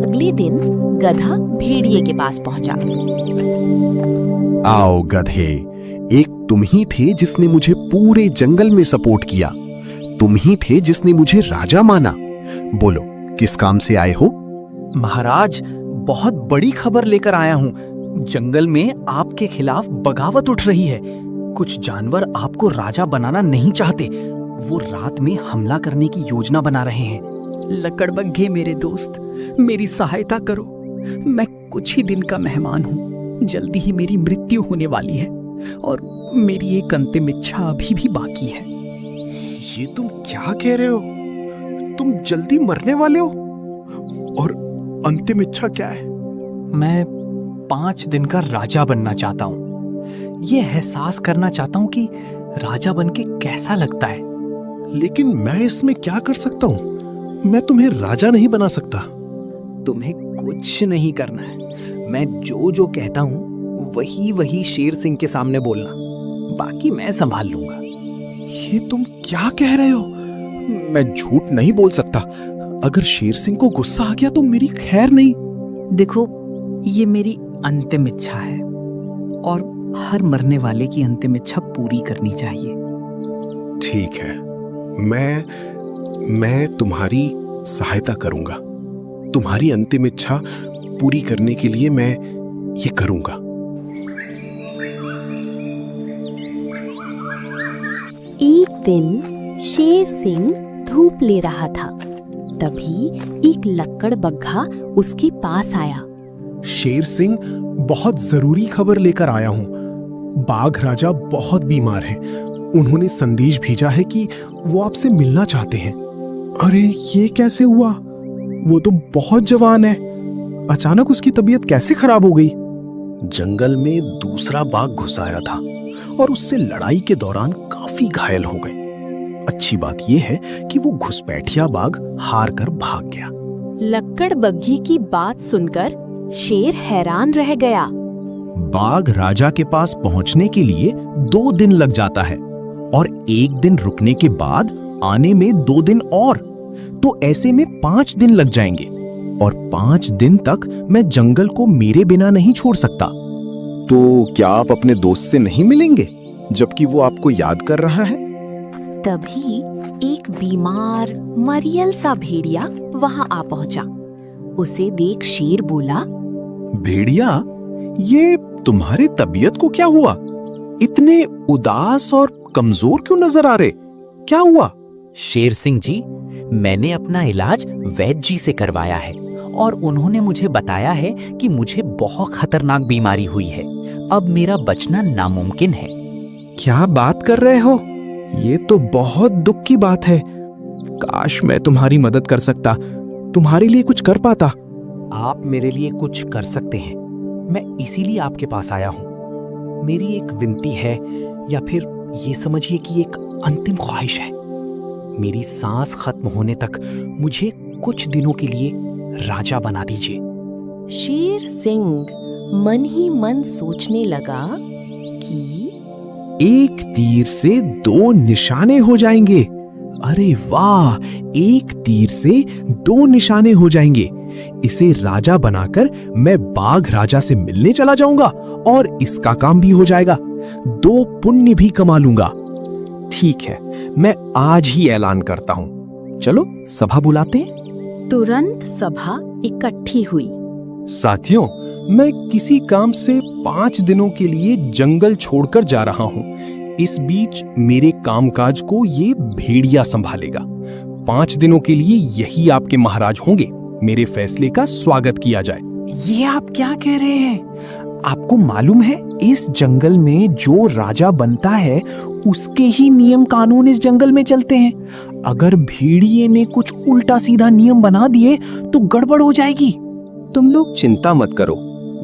अगले दिन गधा भेड़िए के पास पहुंचा। आओ गधे, एक तुम ही थे जिसने मुझे पूरे जंगल में सपोर्ट किया। तुम ही थे जिसने मुझे राजा माना। बोलो, किस काम से आए हो? महाराज, बहुत बड़ी खबर लेकर आया हूँ। जंगल में आपके खिलाफ बगावत उठ रही है। कुछ जानवर आपको राजा बनाना नहीं चाहते। वो रात में हमला करने की योजना बना रहे हैं। लकड़बग्घे मेरे दोस्त, मेरी सहायता करो। मैं कुछ ही दिन का मेहमान हूँ। जल्दी ही मेरी मृत्यु होने वाली है और मेरी एक अंतिम इच्छा अभी भी बाकी है। ये तुम क्या कह रहे हो? तुम जल्दी मरने वाले हो? और अंतिम इच्छा क्या है? मैं 5 दिन का राजा बनना चाहता हूँ। ये एहसास करना चाहता हूँ कि राजा बनके कैसा लगता है। लेकिन मैं इसमें क्या कर सकता हूँ? मैं तुम्हें राजा नहीं बना सकता। तुम्हें कुछ नहीं करना है। मैं जो जो कहता हूँ वही वही शेर सिंह के सामने बोलना। बाकी मैं संभाल लूंगा। ये तुम क्या कह रहे हो? मैं झूठ नहीं बोल सकता। अगर शेर सिंह को गुस्सा आ गया तो मेरी खैर नहीं। देखो, ये मेरी अंतिम इच्छा है और हर मरने वाले की अंतिम इच्छा पूरी करनी चाहिए। ठीक है, मैं तुम्हारी सहायता करूंगा। तुम्हारी अंतिम इच्छा पूरी करने के लिए मैं ये करूंगा। एक दिन शेर सिंह धूप ले रहा था। तभी एक लकड़बग्घा उसके पास आया। शेर सिंह, बहुत जरूरी खबर लेकर आया हूं। बाघ राजा बहुत बीमार हैं। उन्होंने संदेश भेजा है कि वो आपसे मिलना चाहते हैं। अरे, ये कैसे हुआ? वो तो बहुत जवान है। अचानक उसकी तबीयत कैसे खराब हो गई? जंगल में दूसरा बाघ घुस आया था और उससे लड़ाई के दौरान काफी घायल हो गए। अच्छी बात यह है कि वो घुसपैठिया बाघ हार कर भाग गया। लकड़बग्घे की बात सुनकर शेर हैरान रह गया। बाघ राजा के पास पहुंचने के लिए 2 दिन लग जाता है और 1 दिन रुकने के बाद आने में 2 दिन और, तो ऐसे में 5 दिन लग जाएंगे और 5 दिन तक मैं जंगल को मेरे बिना नहीं छोड़ सकता। तो क्या आप अपने दोस्त से नहीं मिलेंगे, जबकि वो आपको याद कर रहा है? तभी एक बीमार मरियल सा भेड़िया वहां आ पहुंचा। उसे देख शेर बोला, भेड़िया, ये तुम्हारी तबीयत को क्या हुआ? इतने उदास और कमजोर क्यों नजर आ रहे? क्या हुआ? शेर सिंह जी, मैंने अपना इलाज वैद्य जी से करवाया है और उन्होंने मुझे बताया है कि मुझे बहुत खतरनाक बीमारी हुई है। अब मेरा बचना नामुमकिन है। क्या बात कर रहे हो? ये तो बहुत दुख की बात है। काश मैं तुम्हारी मदद कर सकता, तुम्हारे लिए कुछ कर पाता। आप मेरे लिए कुछ कर सकते हैं। मैं इसीलिए आपके पास आया हूँ। मेरी एक विनती है, या फिर ये समझिए कि एक अंतिम ख्वाहिश है। मेरी सांस खत्म होने तक मुझे कुछ दिनों के लिए राजा बना दीजिए। शेर सिंह मन ही मन सोचने लगा कि एक तीर से 2 निशाने हो जाएंगे। अरे वाह, एक तीर से 2 निशाने हो जाएंगे। इसे राजा बनाकर मैं बाघ राजा से मिलने चला जाऊंगा और इसका काम भी हो जाएगा। 2 पुण्य भी कमा लूंगा। ठीक है, मैं आज ही ऐलान करता हूं। चलो सभा बुलाते हैं। तुरंत सभा इकट्ठी हुई। साथियों, मैं किसी काम से 5 दिनों के लिए जंगल छोड़कर जा रहा हूं। इस बीच मेरे कामकाज को ये भेड़िया संभालेगा। 5 दिनों के लिए यही आपके महाराज होंगे। मेरे फैसले का स्वागत किया जाए। ये आप क्या कह रहे हैं? आपको मालूम है, इस जंगल में जो राजा बनता है उसके ही नियम कानून इस जंगल में चलते हैं। अगर भेड़िए ने कुछ उल्टा सीधा नियम बना दिए तो गड़बड़ हो जाएगी। तुम लोग चिंता मत करो,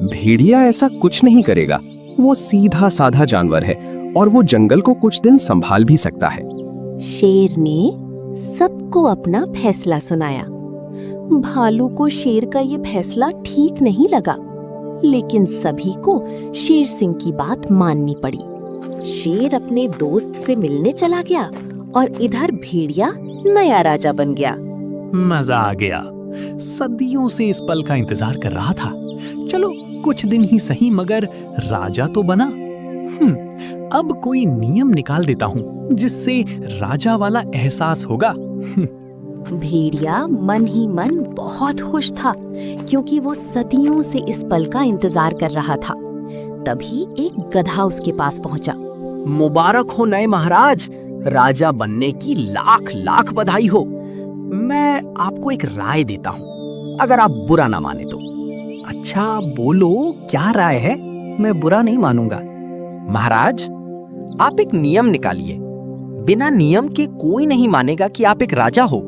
भेड़िया ऐसा कुछ नहीं करेगा। वो सीधा साधा जानवर है और वो जंगल को कुछ दिन संभाल भी सकता है। शेर ने सबको अपना फैसला सुनाया। भालू को शेर का ये फैसला ठीक नहीं लगा, लेकिन सभी को शेर सिंह की बात माननी पड़ी। शेर अपने दोस्त से मिलने चला गया और इधर भेड़िया नया राजा बन गया। मजा आ गया। सदियों से इस पल का इंतजार कर रहा था। चलो कुछ दिन ही सही, मगर राजा तो बना। अब कोई नियम निकाल देता हूँ जिससे राजा वाला एहसास होगा। भेड़िया मन ही मन बहुत खुश था, क्योंकि वो सदियों से इस पल का इंतजार कर रहा था। तभी एक गधा उसके पास पहुंचा। मुबारक हो नए महाराज, राजा बनने की लाख लाख बधाई हो। मैं आपको एक राय देता हूँ, अगर आप बुरा ना माने तो। अच्छा बोलो, क्या राय है? मैं बुरा नहीं मानूंगा। महाराज, आप एक नियम निकालिए। बिना नियम के कोई नहीं मानेगा कि आप एक राजा हो।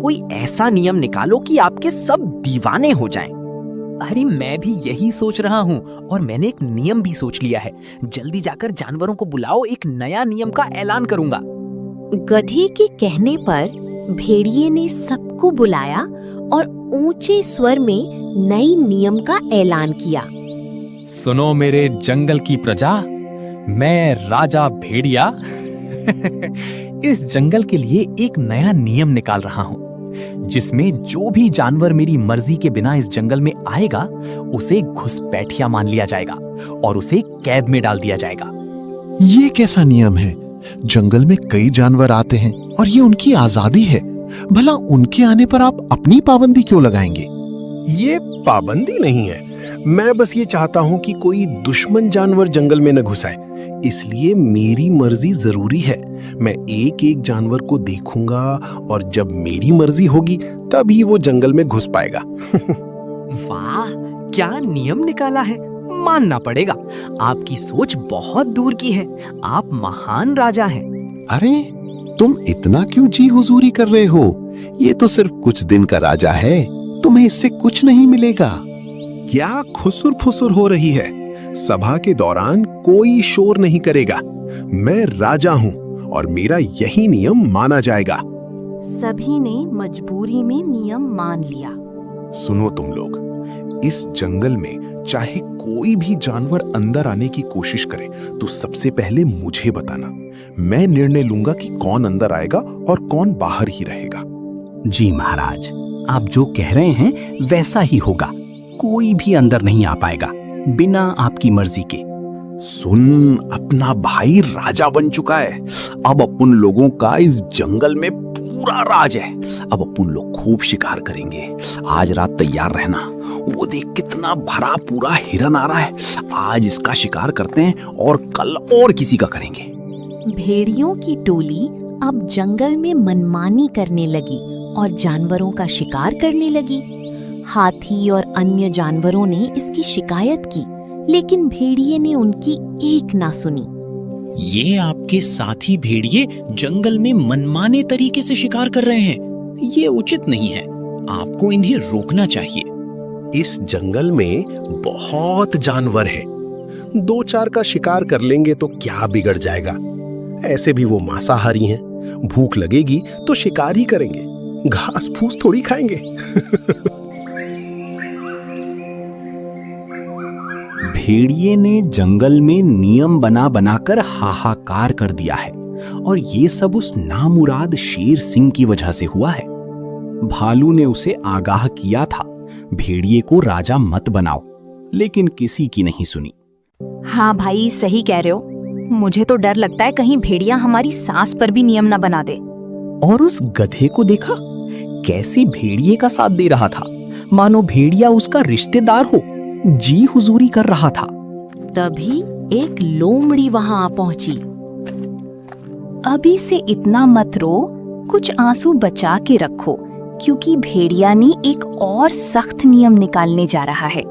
कोई ऐसा नियम निकालो कि आपके सब दीवाने हो जाएं। अरे मैं भी यही सोच रहा हूँ, और मैंने एक नियम भी सोच लिया है। जल्दी जाकर जानवरों को बुलाओ, एक नया नियम का ऐलान करूंगा। गधे के कहने पर भेड़िए ने सबको बुलाया और ऊंचे स्वर में नई नियम का ऐलान किया। सुनो मेरे जंगल की प्रजा, मैं राजा भेड़िया इस जंगल के लिए एक नया नियम निकाल रहा हूँ, जिसमें जो भी जानवर मेरी मर्जी के बिना इस जंगल में आएगा उसे घुसपैठिया मान लिया जाएगा और उसे कैद में डाल दिया जाएगा। ये कैसा नियम है? जंगल में कई जानवर आते हैं और ये उनकी आजादी है। भला उनके आने पर आप अपनी पाबंदी क्यों लगाएंगे? ये पाबंदी नहीं है, मैं बस ये चाहता हूँ कि कोई दुश्मन जानवर जंगल में न घुसाए, इसलिए मेरी मर्जी जरूरी है। मैं एक एक जानवर को देखूंगा और जब मेरी मर्जी होगी तभी वो जंगल में घुस पाएगा। वाह, क्या नियम निकाला है, मानना पड़ेगा। आपकी सोच बहुत दूर की है। आप महान राजा हैं। अरे तुम इतना क्यों जी हुजूरी कर रहे हो? ये तो सिर्फ कुछ दिन का राजा है, तुम्हें इससे कुछ नहीं मिलेगा। क्या खुसुर फुसुर हो रही है? सभा के दौरान कोई शोर नहीं करेगा। मैं राजा हूँ और मेरा यही नियम माना जाएगा। सभी ने मजबूरी में नियम मान लिया। सुनो तुम लोग, इस जंगल में चाहे कोई भी जानवर अंदर आने की कोशिश करे तो सबसे पहले मुझे बताना। मैं निर्णय लूंगा कि कौन अंदर आएगा और कौन बाहर ही रहेगा। जी महाराज, आप जो कह रहे हैं वैसा ही होगा। कोई भी अंदर नहीं आ पाएगा बिना आपकी मर्जी के। सुन, अपना भाई राजा बन चुका है। अब अपन लोगों का इस जंगल में पूरा राज है। अब अपन लोग खूब शिकार करेंगे। आज रात तैयार रहना। वो देख कितना भरा पूरा हिरन आ रहा है। आज इसका शिकार करते हैं और कल और किसी का करेंगे। भेड़ियों की टोली अब जंगल में मनमानी करने लगी और जानवरों का शिकार करने लगी। हाथी और अन्य जानवरों ने इसकी शिकायत की, लेकिन भेड़िए ने उनकी एक ना सुनी। ये आपके साथी भेड़िए जंगल में मनमाने तरीके से शिकार कर रहे हैं। ये उचित नहीं है, आपको इन्हें रोकना चाहिए। इस जंगल में बहुत जानवर हैं। 2-4 का शिकार कर लेंगे तो क्या बिगड़ जाएगा? ऐसे भी वो मांसाहारी हैं। भूख लगेगी तो शिकार ही करेंगे, घास फूस थोड़ी खाएंगे। भेड़िए ने जंगल में नियम बना बनाकर हाहाकार कर दिया है, और ये सब उस नामुराद शेर सिंह की वजह से हुआ है। भालू ने उसे आगाह किया था, भेड़िए को राजा मत बनाओ, लेकिन किसी की नहीं सुनी। हाँ भाई, सही कह रहे हो। मुझे तो डर लगता है कहीं भेड़िया हमारी सांस पर भी नियम न बना दे। और उस गधे को देखा, कैसे भेड़िए का साथ दे रहा था, मानो भेड़िया उसका रिश्तेदार हो, जी हुजूरी कर रहा था। तभी एक लोमड़ी वहां आ पहुंची। अभी से इतना मत रो, कुछ आंसू बचा के रखो, क्योंकि भेड़िया ने एक और सख्त नियम निकालने जा रहा है।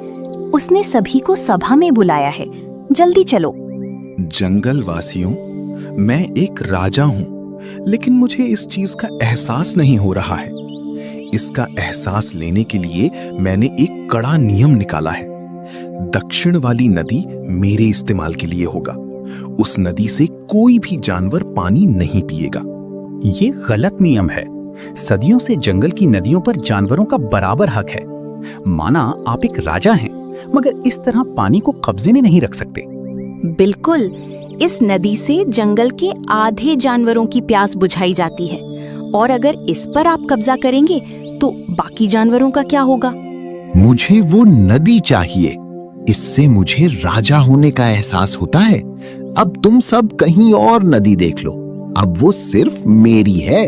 उसने सभी को सभा में बुलाया है, जल्दी चलो। जंगल वासियों, मैं एक राजा हूं, लेकिन मुझे इस चीज का एहसास नहीं हो रहा है। इसका एहसास लेने के लिए मैंने एक कड़ा नियम निकाला है। दक्षिण वाली नदी मेरे इस्तेमाल के लिए होगा। उस नदी से कोई भी जानवर पानी नहीं पिएगा। ये गलत नियम है। सदियों से जंगल की नदियों पर जानवरों का बराबर हक है। माना आप एक राजा हैं, मगर इस तरह पानी को कब्जे में नहीं रख सकते। बिल्कुल, इस नदी से जंगल के आधे जानवरों की प्यास बुझाई जाती है, और अगर इस पर आप कब्जा करेंगे तो बाकी जानवरों का क्या होगा? मुझे वो नदी चाहिए, इससे मुझे राजा होने का एहसास होता है। अब तुम सब कहीं और नदी देख लो, अब वो सिर्फ मेरी है।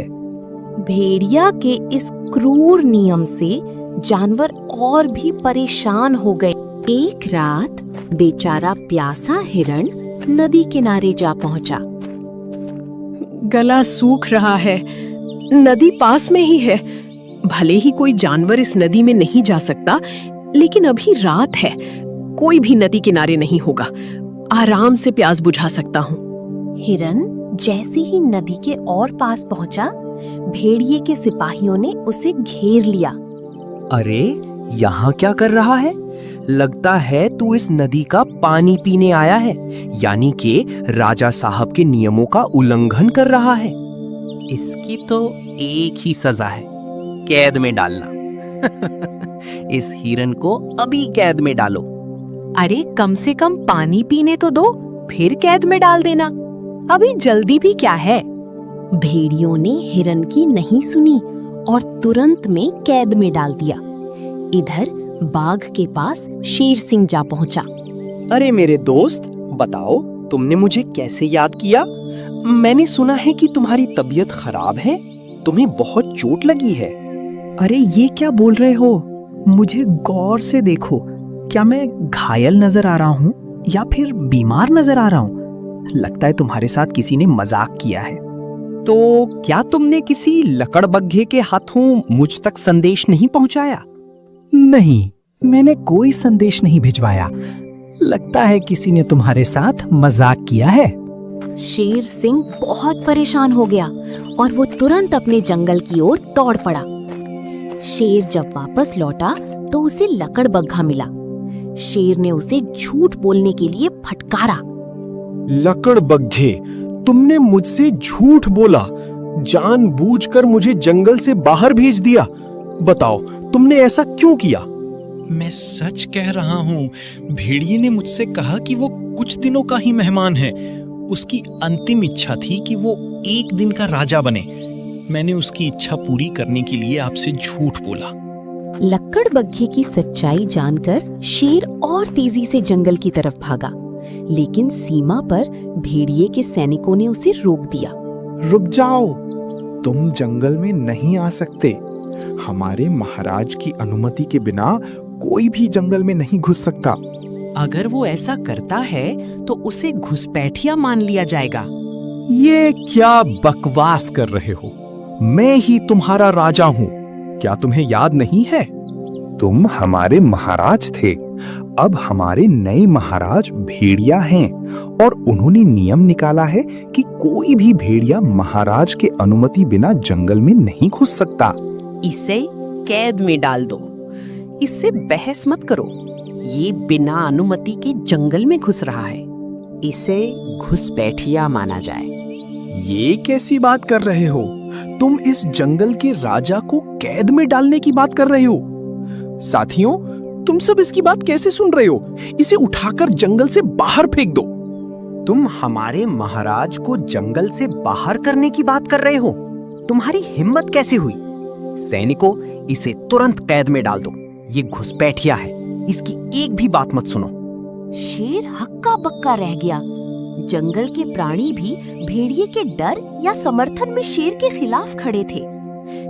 भेड़िया के इस क्रूर नियम से जानवर और भी परेशान हो गए। एक रात बेचारा प्यासा हिरण नदी किनारे जा पहुंचा। गला सूख रहा है, नदी पास में ही है। भले ही कोई जानवर इस नदी में नहीं जा सकता, लेकिन अभी रात है, कोई भी नदी किनारे नहीं होगा। आराम से प्यास बुझा सकता हूँ। हिरन जैसे ही नदी के और पास पहुंचा, भेड़िए के सिपाहियों ने उसे घेर लिया। अरे यहाँ क्या कर रहा है? लगता है तू इस नदी का पानी पीने आया है, यानी कि राजा साहब के नियमों का उल्लंघन कर रहा है। इसकी तो एक ही सजा है, कैद में डालना। इस हिरन को अभी कैद में डालो। अरे कम से कम पानी पीने तो दो, फिर कैद में डाल देना। अभी जल्दी भी क्या है? भेड़ियों ने हिरन की नहीं सुनी और तुरंत में कैद में डाल दिया। इधर बाघ के पास शेर सिंह जा पहुंचा। अरे मेरे दोस्त, बताओ तुमने मुझे कैसे याद किया? मैंने सुना है कि तुम्हारी तबीयत खराब है, तुम्हें बहुत चोट लगी है। अरे ये क्या बोल रहे हो? मुझे गौर से देखो, क्या मैं घायल नजर आ रहा हूँ या फिर बीमार नजर आ रहा हूँ? लगता है तुम्हारे साथ किसी ने मजाक किया है। तो क्या तुमने किसी लकड़बग्घे के हाथों मुझ तक संदेश नहीं पहुंचाया? नहीं, मैंने कोई संदेश नहीं भिजवाया। लगता है किसी ने तुम्हारे साथ मजाक किया है। शेर सिंह बहुत परेशान हो गया और वो तुरंत अपने जंगल की ओर दौड़ पड़ा। शेर जब वापस लौटा तो उसे लकड़बग्घा मिला। शेर ने उसे झूठ बोलने के लिए फटकारा। लकड़बग्घे, तुमने मुझसे झूठ बोला, जानबूझकर मुझे जंगल से बाहर भेज दिया। बताओ तुमने ऐसा क्यों किया? मैं सच कह रहा हूँ। भेड़िए ने मुझसे कहा कि वो कुछ दिनों का ही मेहमान है। उसकी अंतिम इच्छा थी कि वो एक दिन का राजा बने। मैंने उसकी इच्छा पूरी करने के लिए आपसे झूठ बोला। लकड़बग्घे की सच्चाई जानकर शेर और तेजी से जंगल की तरफ भागा, लेकिन सीमा पर भेड़िए के सैनिकों ने उसे रोक दिया। रुक जाओ, तुम जंगल में नहीं आ सकते। हमारे महाराज की अनुमति के बिना कोई भी जंगल में नहीं घुस सकता। अगर वो ऐसा करता है तो उसे घुसपैठिया मान लिया जाएगा। ये क्या बकवास कर रहे हो? मैं ही तुम्हारा राजा हूँ, क्या तुम्हें याद नहीं है? तुम हमारे महाराज थे, अब हमारे नए महाराज भेड़िया हैं और उन्होंने नियम निकाला है कि कोई भी भेड़िया महाराज के अनुमति बिना जंगल में नहीं घुस सकता। इसे कैद में डाल दो। इससे बहस मत करो। ये बिना अनुमति के जंगल में घुस रहा है, इसे घुसपैठिया माना जाए। ये कैसी बात कर रहे हो? तुम इस जंगल के राजा को कैद में डालने की बात कर रहे हो? साथियों, तुम सब इसकी बात कैसे सुन रहे हो? इसे उठाकर जंगल से बाहर फेंक दो। तुम हमारे महाराज को जंगल से बाहर करने की बात कर रहे हो? तुम्हारी हिम्मत कैसे हुई? सैनिकों, इसे तुरंत कैद में डाल दो। ये घुसपैठिया है, इसकी एक भी बात मत सुनो। शेर हक्का बक्का रह गया। जंगल के प्राणी भी भेड़िए के डर या समर्थन में शेर के खिलाफ खड़े थे।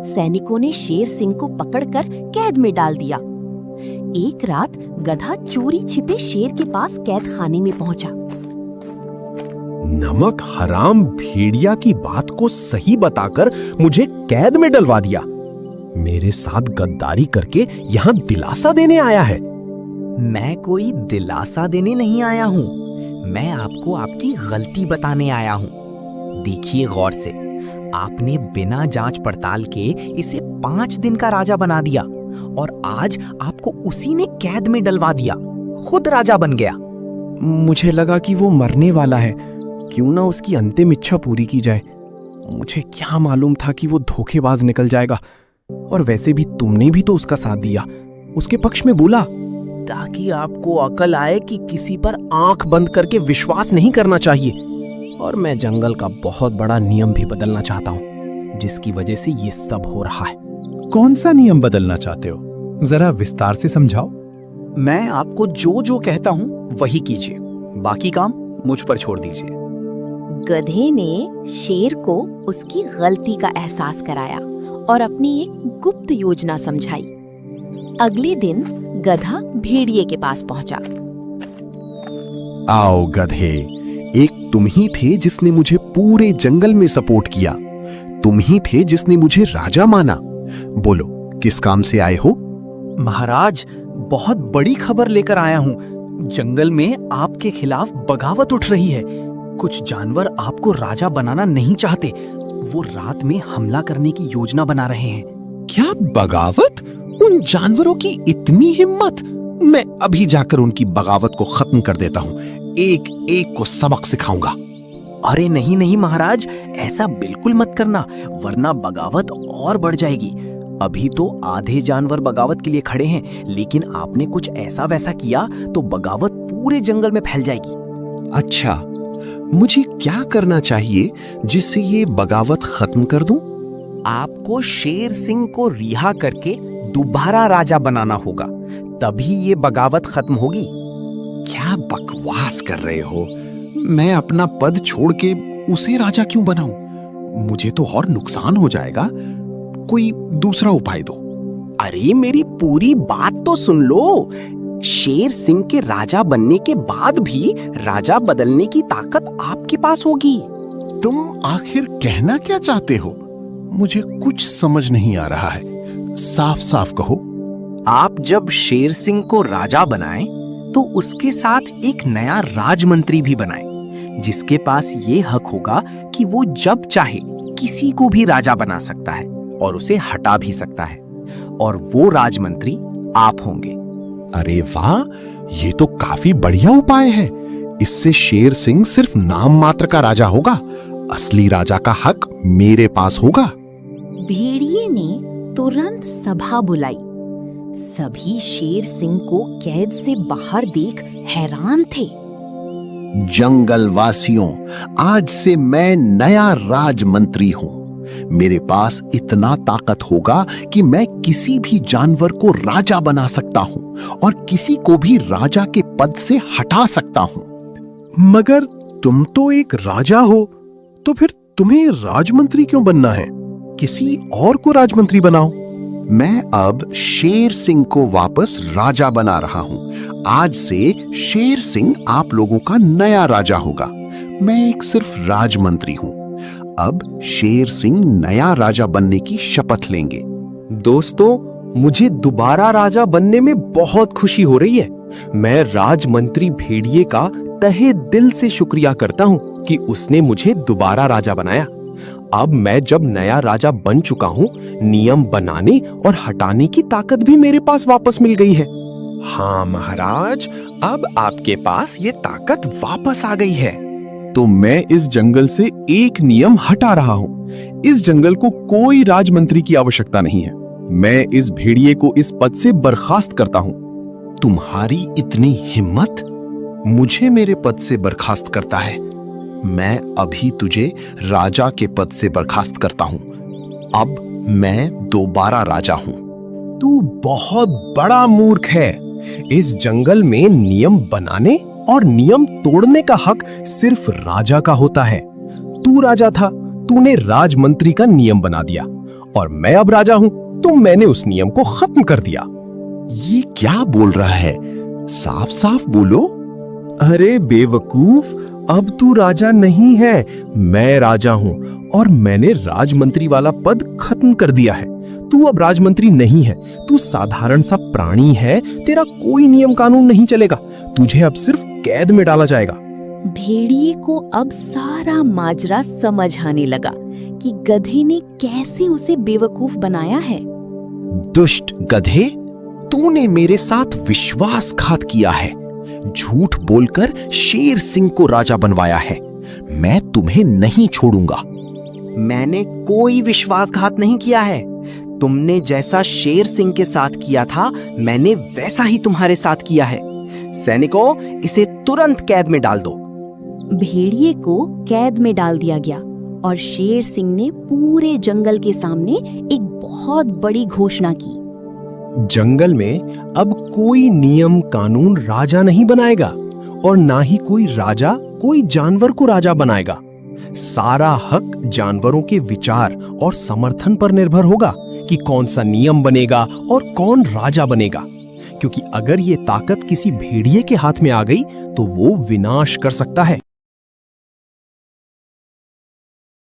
सैनिकों ने शेर सिंह को पकड़कर कैद में डाल दिया। एक रात गधा चोरी छिपे शेर के पास कैद खाने में पहुंचा। नमक हराम भेड़िया की बात को सही बताकर मुझे कैद में डलवा दिया। मेरे साथ गद्दारी करके यहाँ दिलासा देने आया है। मैं कोई दिलासा देने नहीं आया हूँ, मैं आपको आपकी गलती बताने आया हूँ। देखिए गौर से, आपने बिना जांच पड़ताल के इसे 5 दिन का राजा बना दिया और आज आपको उसी ने कैद में डलवा दिया। खुद राजा बन गया। मुझे लगा कि वो मरने वाला है, क्यों ना उसकी अंतिम इच्छा पूरी की जाए। मुझे क्या मालूम था कि वो धोखेबाज निकल जाएगा। और वैसे भी तुमने भी तो उसका साथ दिया, उसके पक्ष में बोला, ताकि आपको अकल आए कि किसी पर आंख बंद करके विश्वास नहीं करना चाहिए। और मैं जंगल का बहुत बड़ा नियम भी बदलना चाहता हूँ, जिसकी वजह से ये सब हो रहा है। कौन सा नियम बदलना चाहते हो? जरा विस्तार से समझाओ। मैं आपको जो जो कहता हूँ वही कीजिए, बाकी काम मुझ पर छोड़ दीजिए। गधे ने शेर को उसकी गलती का एहसास कराया और अपनी एक गुप्त योजना समझाई। अगले दिन गधा भेड़िए के पास पहुंचा। आओ गधे, एक तुम ही थे जिसने मुझे पूरे जंगल में सपोर्ट किया। तुम ही थे जिसने मुझे राजा माना। बोलो, किस काम से आए हो? महाराज, बहुत बड़ी खबर लेकर आया हूँ। जंगल में आपके खिलाफ बगावत उठ रही है। कुछ जानवर आपको राजा बनाना नहीं चाहते। वो रात में हमला करने की योजना बना रहे हैं। क्या बगावत? उन जानवरों की इतनी हिम्मत! मैं अभी जाकर उनकी बगावत को खत्म कर देता हूँ। एक एक को सबक सिखाऊंगा। अरे नहीं नहीं महाराज, ऐसा बिल्कुल मत करना, वरना बगावत और बढ़ जाएगी। अभी तो आधे जानवर बगावत के लिए खड़े हैं, लेकिन आपने कुछ ऐसा वैसा किया तो बगावत पूरे जंगल में फैल जाएगी। अच्छा, मुझे क्या करना चाहिए जिससे ये बगावत खत्म कर दूं? आपको शेर सिंह को रिहा करके दोबारा राजा बनाना होगा, तभी ये बगावत खत्म होगी। क्या बकवास कर रहे हो? मैं अपना पद छोड़ के उसे राजा क्यों बनाऊं? मुझे तो और नुकसान हो जाएगा। कोई दूसरा उपाय दो। अरे मेरी पूरी बात तो सुन लो। शेर सिंह के राजा बनने के बाद भी राजा बदलने की ताकत आपके पास होगी। तुम आखिर कहना क्या चाहते हो? मुझे कुछ समझ नहीं आ रहा है। साफ साफ कहो। आप जब शेर सिंह को राजा बनाएं, तो उसके साथ एक नया राजमंत्री भी बनाएं, जिसके पास ये हक होगा कि वो जब चाहे किसी को भी राजा बना सकता है और उसे हटा भी सकता है, और वो राजमंत्री आप होंगे। अरे वाह, ये तो काफी बढ़िया उपाय है। इससे शेर सिंह सिर्फ नाम मात्र का राजा होगा, असली राजा का हक मेरे पास होगा। भेड़िए ने तुरंत सभा बुलाई। सभी शेर सिंह को कैद से बाहर देख हैरान थे। जंगल वासियों, आज से मैं नया राजमंत्री हूँ। मेरे पास इतना ताकत होगा कि मैं किसी भी जानवर को राजा बना सकता हूँ और किसी को भी राजा के पद से हटा सकता हूँ। मगर तुम तो एक राजा हो, तो फिर तुम्हें राजमंत्री क्यों बनना है? किसी और को राजमंत्री बनाओ। मैं अब शेर सिंह को वापस राजा बना रहा हूँ। आज से शेर सिंह आप लोगों का नया राजा होगा। मैं एक सिर्फ राजमंत्री हूँ। अब शेर सिंह नया राजा बनने की शपथ लेंगे। दोस्तों, मुझे दोबारा राजा बनने में बहुत खुशी हो रही है। मैं राजमंत्री भेड़िए का तहे दिल से शुक्रिया करता हूँ कि उसने मुझे दोबारा राजा बनाया। अब मैं जब नया राजा बन चुका हूँ, नियम बनाने और हटाने की ताकत भी मेरे पास वापस मिल गई है। हाँ महाराज, अब आपके पास ये ताकत वापस आ गई है। तो मैं इस जंगल से एक नियम हटा रहा हूँ। इस जंगल को कोई राजमंत्री की आवश्यकता नहीं है। मैं इस भेड़िए को इस पद से बर्खास्त करता हूँ। तुम्हारी इतनी हिम्मत? मुझे मेरे पद से बर्खास्त करता है? मैं अभी तुझे राजा के पद से बर्खास्त करता हूँ। अब मैं दोबारा राजा हूँ। तू बहुत बड़ा मूर्ख है। इस जंगल में नियम बनाने और नियम तोड़ने का हक सिर्फ राजा का होता है। तू राजा था, तूने राजमंत्री का नियम बना दिया, और मैं अब राजा हूं, तो मैंने उस नियम को खत्म कर दिया। ये क्या बोल रहा है? साफ साफ बोलो। अरे बेवकूफ, अब तू राजा नहीं है, मैं राजा हूं, और मैंने राजमंत्री वाला पद खत्म कर दिया है। तू अब राजमंत्री नहीं है, तू साधारण सा प्राणी है। तेरा कोई नियम कानून नहीं चलेगा। तुझे अब सिर्फ कैद में डाला जाएगा। भेड़िए को अब सारा माजरा समझ आने लगा कि गधे ने कैसे उसे बेवकूफ बनाया है। दुष्ट गधे, तूने मेरे साथ विश्वासघात किया है। झूठ बोलकर शेर सिंह को राजा बनवाया है। मैं तुम्हें नहीं छोड़ूंगा। मैंने कोई विश्वासघात नहीं किया है। तुमने जैसा शेर सिंह के साथ किया था, मैंने वैसा ही तुम्हारे साथ किया है। सैनिकों, इसे तुरंत कैद में डाल दो। भेड़िए को कैद में डाल दिया गया और शेर सिंह ने पूरे जंगल के सामने एक बहुत बड़ी घोषणा की। जंगल में अब कोई नियम कानून राजा नहीं बनाएगा और ना ही कोई राजा कोई जानवर को राजा बनाएगा। सारा हक जानवरों के विचार और समर्थन पर निर्भर होगा कि कौन सा नियम बनेगा और कौन राजा बनेगा, क्योंकि अगर ये ताकत किसी भेड़िए के हाथ में आ गई तो वो विनाश कर सकता है।